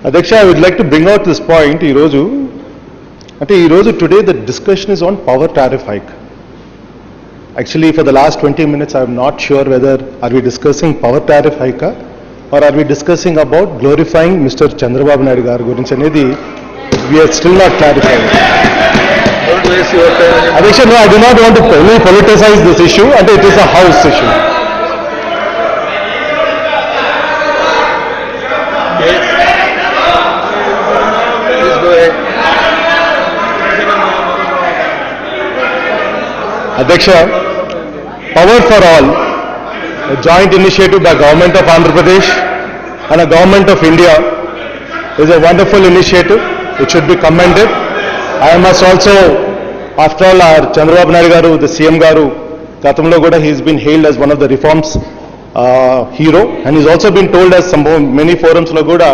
Adyaksha, I would like to bring out this point. Today the discussion is on power tariff hike. Actually, for the last 20 minutes, I am not sure whether are we discussing power tariff hike or are we discussing about glorifying Mr. Chandrababu Naidu garu gurinchi anedi. We are still not clarifying. Don't waste your time. Adyaksha, no, I do not want to politicize this issue, and it is a house issue. Yes. Please go ahead. Adyaksha, Power for All, a joint initiative by Government of Andhra Pradesh and a Government of India, is a wonderful initiative. It should be commended. I must also, after all, our Chandrababu Naidu garu, the CM garu, Gatamlo Goda, he has been hailed as one of the reforms hero, and he's also been told as many forums Lagoda,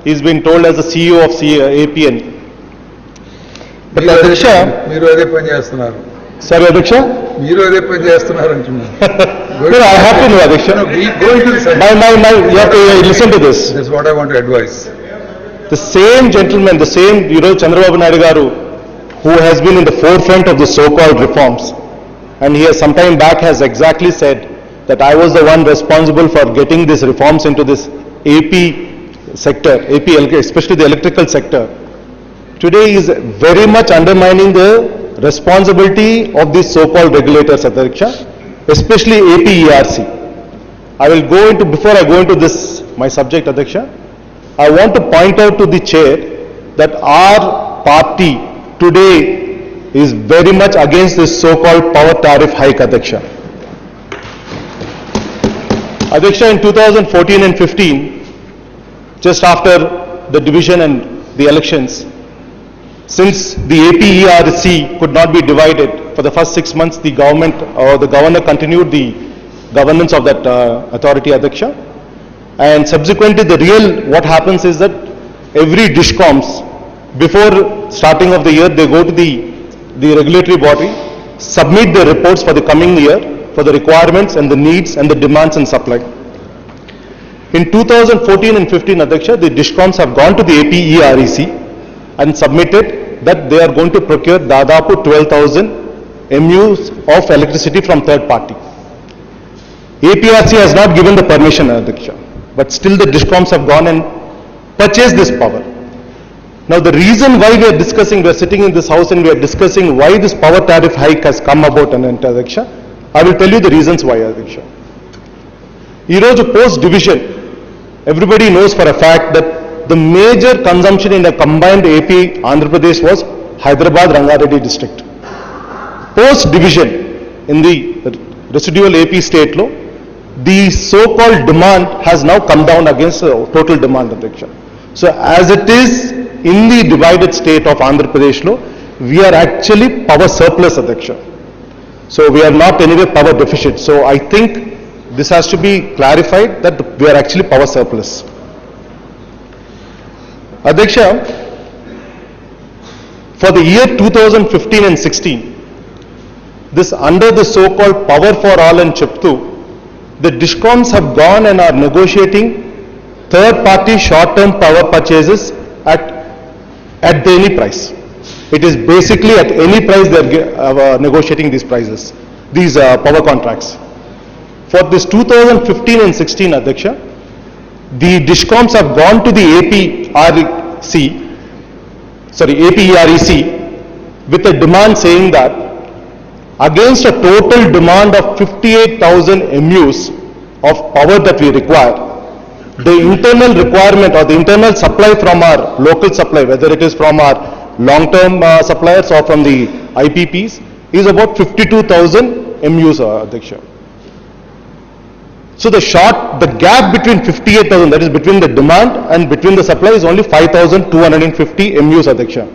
he's been told as the CEO of APN. But Adyaksha, మీరు అదే పని చేస్తున్నారు. sorry Adyaksha? మీరు అదే పని చేస్తున్నారు అంటున్నాను. No, I have to know Adyaksha. Go into the side. You have to listen to this. That's what I want to advise. The same gentleman, the same, Chandrababu Naidu garu, who has been in the forefront of the so-called reforms, and he has some time back has exactly said that I was the one responsible for getting these reforms into this AP sector, especially the electrical sector. Today he is very much undermining the responsibility of these so-called regulators, Adyaksha, especially APERC. I will go into, before I go into this, my subject, Adyaksha, I want to point out to the chair that our party today is very much against this so-called power tariff hike, Adyaksha. Adyaksha, in 2014 and 15, just after the division and the elections, since the APERC could not be divided, for the first 6 months the government or the governor continued the governance of that authority, Adyaksha. And subsequently what happens is that every DISCOMs, before starting of the year, they go to the regulatory body, submit their reports for the coming year, for the requirements and the needs and the demands and supply. In 2014 and 15, Adyaksha, the DISCOMs have gone to the APERC and submitted that they are going to procure Dadapu 12,000 MUs of electricity from third party. APERC has not given the permission, Adyaksha, but still the DISCOMs have gone and purchased this power. Now the reason why we are discussing, we are sitting in this house and we are discussing why this power tariff hike has come about, Adyaksha, I will tell you the reasons why, Adyaksha. Eroju post division, everybody knows for a fact that the major consumption in a combined AP Andhra Pradesh was Hyderabad Rangareddy district. Post division in the residual AP state law, the so-called demand has now come down against total demand, Adyaksha. So as it is in the divided state of Andhra Pradesh law, we are actually power surplus, Adyaksha. So we are not anyway power deficient. So I think this has to be clarified that we are actually power surplus. Adyaksha, for the year 2015 and 16, this under the so-called Power for All and CHIPTU, the DISCOMs have gone and are negotiating third-party short-term power purchases at any price. It is basically at any price they are negotiating these prices, these power contracts. For this 2015 and 16, Adyaksha, the DISCOMs have gone to the APERC with a demand saying that against a total demand of 58,000 MUs of power that we require, the internal requirement or the internal supply from our local supply, whether it is from our long-term suppliers or from the IPPs, is about 52,000 MUs, Adyaksha. So the gap between 58,000, that is between the demand and between the supply, is only 5,250 MUs, Adyaksha.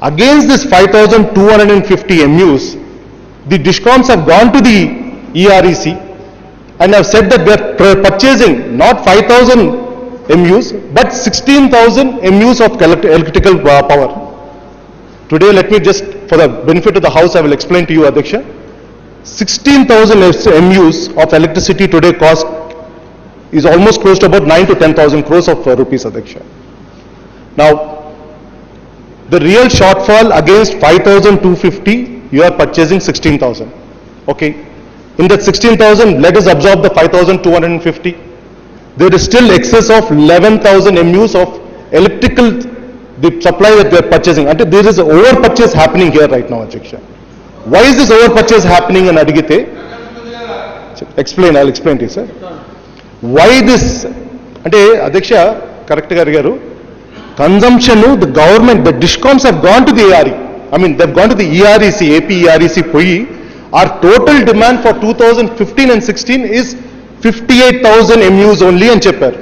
Against this 5,250 MUs, the DISCOMs have gone to the EREC and have said that they are purchasing not 5,000 MUs but 16,000 MUs of electrical power. Today, let me just, for the benefit of the house, I will explain to you, Adyaksha. 16,000 MUs of electricity today cost is almost close to about 9 to 10,000 crores of rupees, Adyaksha. Now, the real shortfall against 5,250, you are purchasing 16,000. Okay. In that 16,000, let us absorb the 5,250. There is still excess of 11,000 MUs of electrical, the supply that we are purchasing. And there is over purchase happening here right now, Adhyaksha. Why is this over purchase happening in Adigite? I'll explain to you, sir. Why this? Ante Adhyaksha, correct ga adigaru. Consumption, the government, the DISCOMs have gone to the ARE. I mean, they've gone to the EREC, AP EREC poyi. Our total demand for 2015 and 16 is 58,000 MUs only and chepparu.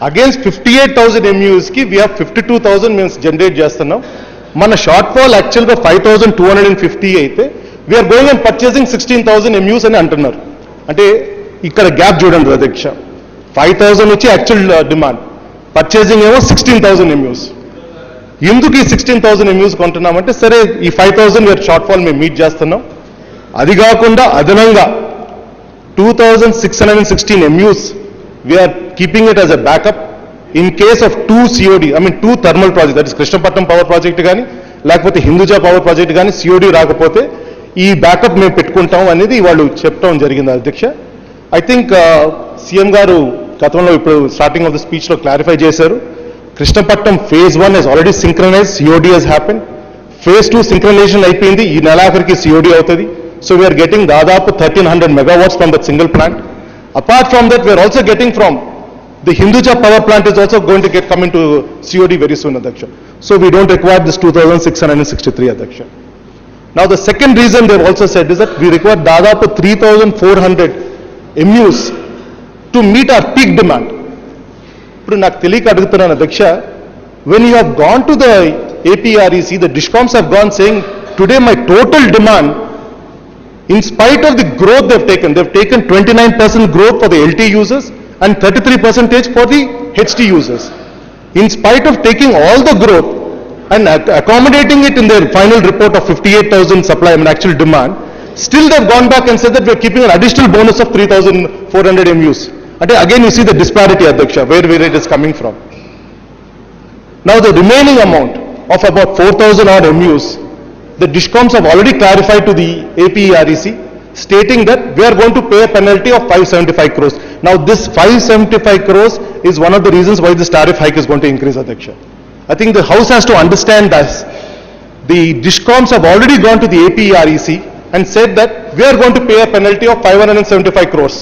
Against 58,000 MUs ki we have 52,000 means generate చేస్తున్నాం. మన short fall యాక్చువల్గా 5,250 అయితే we are going and purchasing 16,000 MUs అని అంటున్నారు. అంటే ఇక్కడ gap చూడండి అధ్యక్ష. 5,000 వచ్చి యాక్చువల్ డిమాండ్, పర్చేసింగ్ ఏమో 16,000 MUs. ఎందుకు ఈ 16,000 MUs కొంటున్నామంటే సరే ఈ 5,000 వీఆర్ షార్ట్ ఫాల్ మేము మీట్ చేస్తున్నాం. అది కాకుండా అదనంగా 2,616 MUs we are keeping it as a backup in case of 2 COD, I mean 2 thermal projects, that is Krishnapatnam power project గాని లేకపోతే హిందూజా పవర్ ప్రాజెక్ట్ గాని COD రాకపోతే ఈ బ్యాకప్ మేము పెట్టుకుంటాం అనేది వాళ్ళు చెప్పడం జరిగింది అధ్యక్ష. ఐ థింక్ సీఎం గారు గతంలో ఇప్పుడు స్టార్టింగ్ ఆఫ్ ద స్పీచ్లో క్లారిఫై చేశారు. Krishnapatnam phase 1 has already synchronized, COD has happened. phase 2 synchronization అయిపోయింది, ఈ నెలాఖరికి COD అవుతుంది. So we are getting దాదాపు 1,300 megawatts from that single plant. Apart from that, we are also getting from the Hinduja power plant is also going to come into COD very soon, Adhyaksha. So we don't require this 2,663, Adhyaksha. Now the second reason they have also said is that we require దాదాపు 3,400 MUs to meet our peak demand. ఇప్పుడు నాకు తెలియక అడుగుతున్నాను అధ్యక్ష, when you have gone to the APREC, the DISCOMs have gone saying today my total demand, in spite of the growth they've taken 29% growth for the LT users and 33% for the HT users. In spite of taking all the growth and accommodating it in their final report of 58,000 supply and actual demand, still they've gone back and said that we're keeping an additional bonus of 3,400 MUs. And again you see the disparity, Adhyaksha, where it is coming from. Now the remaining amount of about 4,000 odd MUs, the DISCOMs have already clarified to the APEREC, stating that we are going to pay a penalty of 575 crores. Now this 575 crores is one of the reasons why this tariff hike is going to increase, Adhyaksha. I think the House has to understand this. The DISCOMs have already gone to the APEREC and said that we are going to pay a penalty of 575 crores.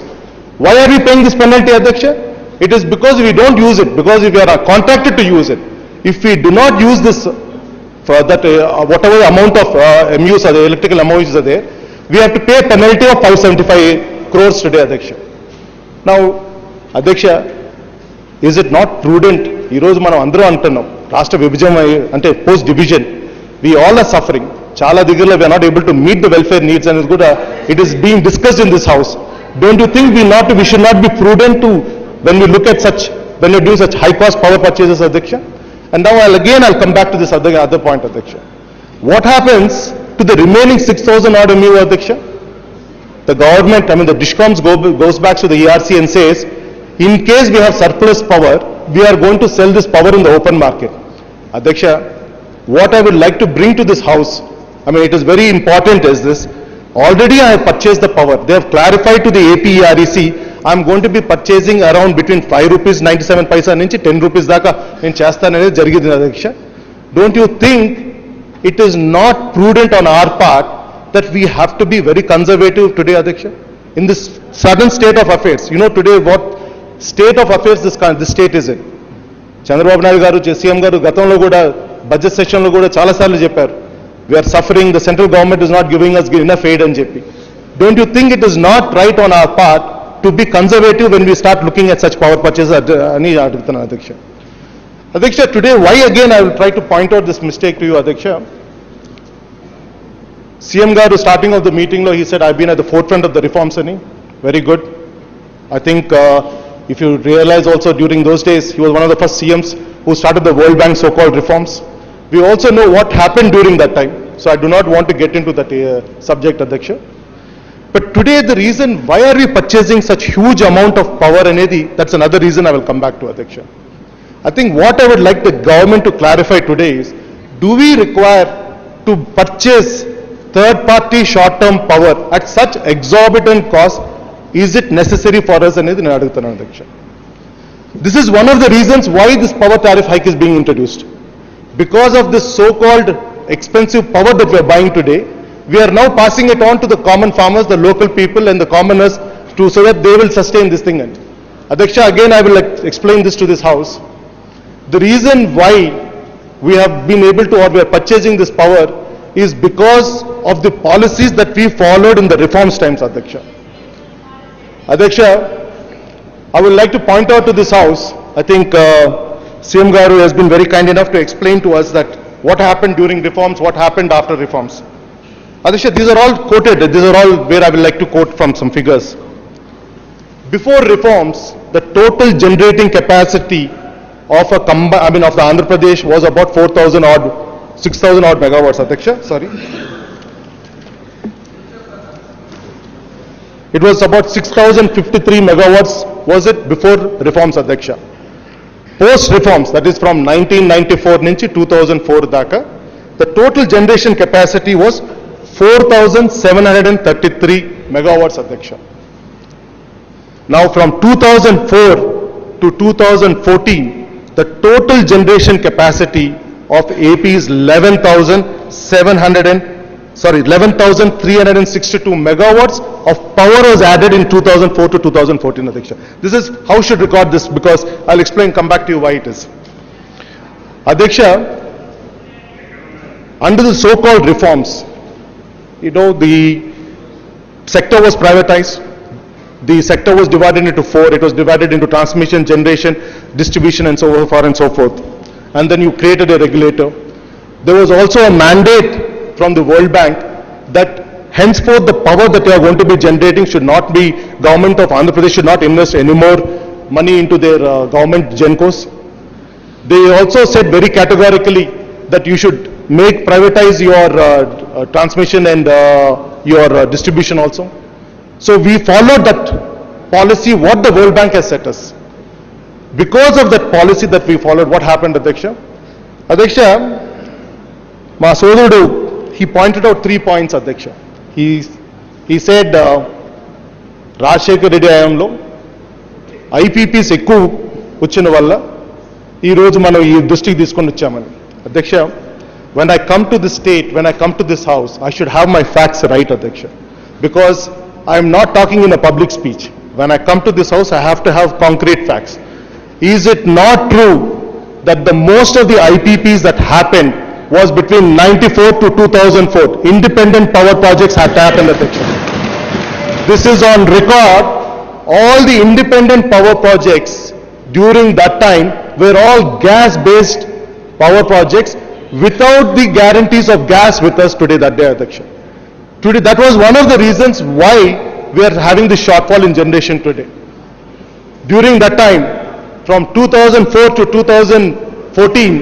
Why are we paying this penalty, Adhyaksha? It is because we don't use it, because we are contracted to use it. If we do not use this, for that whatever amount of MUs are there, electrical MOUs are there, we have to pay a penalty of 575 crores today, Adhyaksha. Now, Adhyaksha, is it not prudent? ఈ రోజు మనం అందరూ అంటున్నాం రాష్ట్ర విభజన అంటే post division, we all are suffering. చాలా దగ్గరలో we are not able to meet the welfare needs and it's good, it is being discussed in this house. Don't you think we should not be prudent to when we look at such, when we do such high cost power purchases, Adhyaksha? And now I'll come back to this other point, Adhyaksha. What happens to the remaining 6,000 odd MU, Adhyaksha? The government, I mean the DISCOMs goes back to the ERC and says, in case we have surplus power, we are going to sell this power in the open market. Adhyaksha, what I would like to bring to this house, I mean it is very important is this, already I have purchased the power. They have clarified to the APEREC, I am going to be purchasing around between 5 rupees 97 paisa నుంచి 10 rupees దాకా నేను చేస్తాననేది జరిగింది అధ్యక్ష. Don't you think it is not prudent on our part that we have to be very conservative today, Adhyaksha, in this sudden state of affairs? You know today what state of affairs this state is in. Chandrababu Naidu garu, CM garu gatanlo kuda budget session lo kuda chaala saarlu chepparu, we are suffering, the central government is not giving us enough aid అని చెప్పి. Don't you think it is not right on our part to be conservative when we start looking at such power purchases ani adugutunna, Adhyaksha. Adhyaksha, today why again I will try to point out this mistake to you, Adhyaksha. CM garu starting of the meeting lo he said I've been at the forefront of the reforms ani. Very good. I think if you realize also during those days he was one of the first CMs who started the World Bank so-called reforms. We also know what happened during that time, so I do not want to get into that subject, Adhyaksha. But today the reason why are we purchasing such huge amount of power anedi, that's another reason I will come back to, Adhyaksha. I think what I would like the government to clarify today is, do we require to purchase third-party short-term power at such exorbitant cost? Is it necessary for us? అనేది నేను అడుగుతున్నాను అధ్యక్ష. This is one of the reasons why this power tariff hike is being introduced. Because of this so-called expensive power that we are buying today, we are now passing it on to the common farmers, the local people and the commoners so that they will sustain this thing. And Adhyaksha, again I will explain this to this house. The reason why we have been able to, or we are purchasing this power, is because of the policies that we followed in the reforms times, Adhyaksha. Adhyaksha, I would like to point out to this house, I think CM Garu has been very kind enough to explain to us that what happened during reforms, what happened after reforms. Adhyaksha, these are all quoted, these are all where I would like to quote from some figures. Before reforms, the total generating capacity of of the Andhra Pradesh was about 4,000 odd, 6,000 odd megawatts, Adhyaksha, sorry. It was about 6,053 megawatts, was it, before reforms, Adhyaksha. Post reforms, that is from 1994 nunchi 2004 daka, the total generation capacity was 4,733 megawatts, Adhyaksha. Now from 2004 to 2014, the total generation capacity of AP is 11,362 megawatts of power was added in 2004 to 2014, Adhyaksha. This is how you should record this, because I'll explain, come back to you why it is. Adhyaksha, under the so-called reforms, you know, the sector was privatized. The sector was divided into four. It was divided into transmission, generation, distribution and so far and so forth. And then you created a regulator. There was also a mandate from the World Bank that henceforth the power that you are going to be generating should not be, government of Andhra Pradesh should not invest any more money into their government gencos. They also said very categorically that you should privatize your transmission and your distribution also. So we followed that policy, what the World Bank has set us. Because of that policy that we followed, what happened, Adhyaksha? Adhyaksha, మా సోదరుడు, he pointed out 3 points, Adhyaksha. He said, Rajasekhar Reddy హయాంలో ఐపీపీస్ ఎక్కువ వచ్చిన వల్ల ఈ రోజు మనం ఈ దృష్టికి తీసుకొని వచ్చామని. అధ్యక్ష, when I come to this state, when I come to this house, I should have my facts right, Adhyaksha, because I am not talking in a public speech. When I come to this house, I have to have concrete facts. Is it not true that the most of the IPPs that happened was between 94 to 2004? Independent power projects had to happen, Adhyaksha. This is on record. All the independent power projects during that time were all gas-based power projects without the guarantees of gas with us today, that day, Adhyaksha. Today, that was one of the reasons why we are having this shortfall in generation today. During that time, from 2004 to 2014,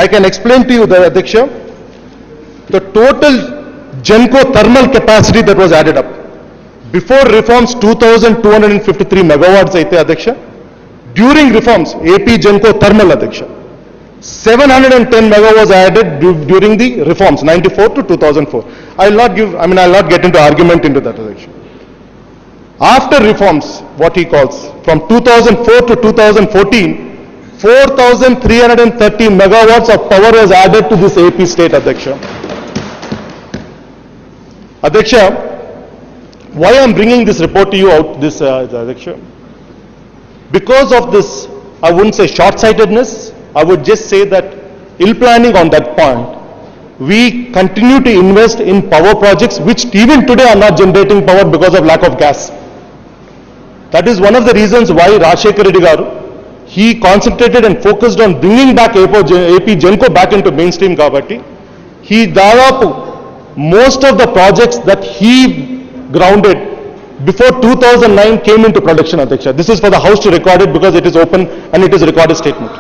I can explain to you, Adhyaksha, the total Genco thermal capacity that was added up. Before reforms, 2,253 megawatts, Adhyaksha. During reforms, AP Genco thermal, Adhyaksha, 710 megawatts added during the reforms, 94 to 2004. I'll not get into argument into that, Adhyaksha. After reforms, what he calls, from 2004 to 2014, 4,330 megawatts of power was added to this AP state, Adhyaksha. Adhyaksha, why I'm bringing this report to you out, this, Adhyaksha? Because of this, I wouldn't say short-sightedness, I would just say that ill planning on that point. We continue to invest in power projects which even today are not generating power because of lack of gas. That is one of the reasons why Rajshekhar Reddy Garu, he concentrated and focused on bringing back AP Genco back into mainstream kabatti. He dadapu most of the projects that he grounded before 2009 came into production, Adhyaksha. This is for the house to record it because it is open and it is a recorded statement.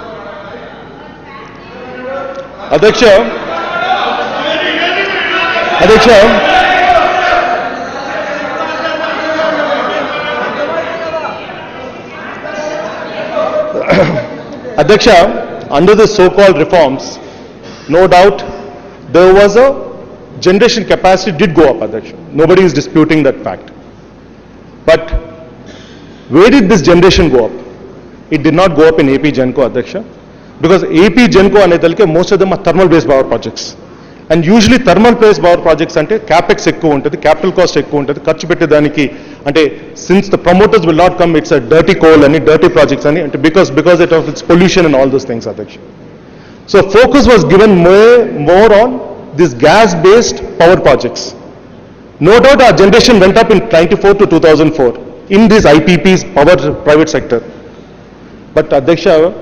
Adhyaksha, Adyaksha, under the so-called reforms, no doubt there was a generation capacity did go up, Adyaksha. Nobody is disputing that fact. But where did this generation go up? It did not go up in AP Genco, Adyaksha, because AP Genco anedalke most of them are thermal based power projects. And usually thermal based power projects ante capex ekku untadi, capital cost ekku untadi, kharchu pettedaniki ante since the promoters will not come, it's a dirty coal and dirty projects and because it of its pollution and all those things, Adyaksha. So focus was given more on these gas based power projects. No doubt our generation went up in 94 to 2004 in these IPPs, power private sector. But Adyaksha,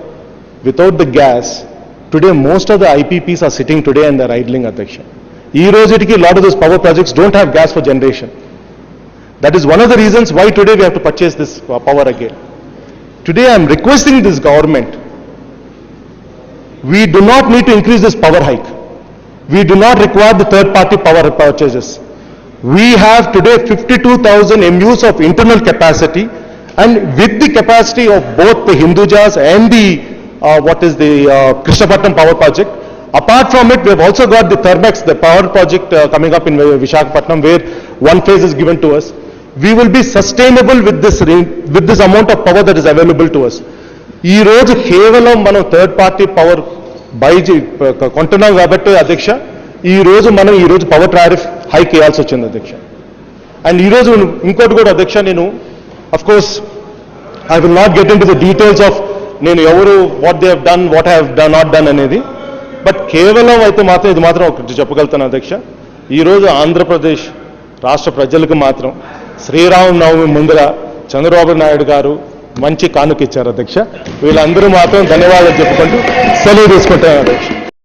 without the gas, today most of the IPPs are sitting today and they're idling, Adyaksha. Ee rojutiki a lot of those power projects don't have gas for generation. That is one of the reasons why today we have to purchase this power again. Today I am requesting this government, we do not need to increase this power hike. We do not require the third party power purchases. We have today 52,000 MUs of internal capacity, and with the capacity of both the Hindujas and the Krishnapatnam power project. Apart from it, we have also got the Thermex, the power project coming up in Visakhapatnam, where one phase is given to us. We will be sustainable with this amount of power that is available to us. ఈ రోజు కేవలం మనం third party power కొంటున్నాం కాబట్టి అధ్యక్ష, ఈ రోజు power tariff hike చేయాల్సి వచ్చింది అధ్యక్ష. అండ్ ఈ రోజు ఇంకోటి కూడా అధ్యక్ష, నేను of course I will not get in to the details of నేను ఎవరు what they have done, what have not done అనేది, బట్ కేవలం అయితే మాత్రం ఇది మాత్రం ఒకటి చెప్పగలుగుతాను అధ్యక్ష. ఈరోజు ఆంధ్రప్రదేశ్ రాష్ట్ర ప్రజలకు మాత్రం శ్రీరామనవమి ముందర చంద్రబాబు నాయుడు గారు మంచి కానుక ఇచ్చారు అధ్యక్ష. వీళ్ళందరూ మాత్రం ధన్యవాదాలు చెప్పుకుంటూ సెలవు తీసుకుంటారు అధ్యక్ష.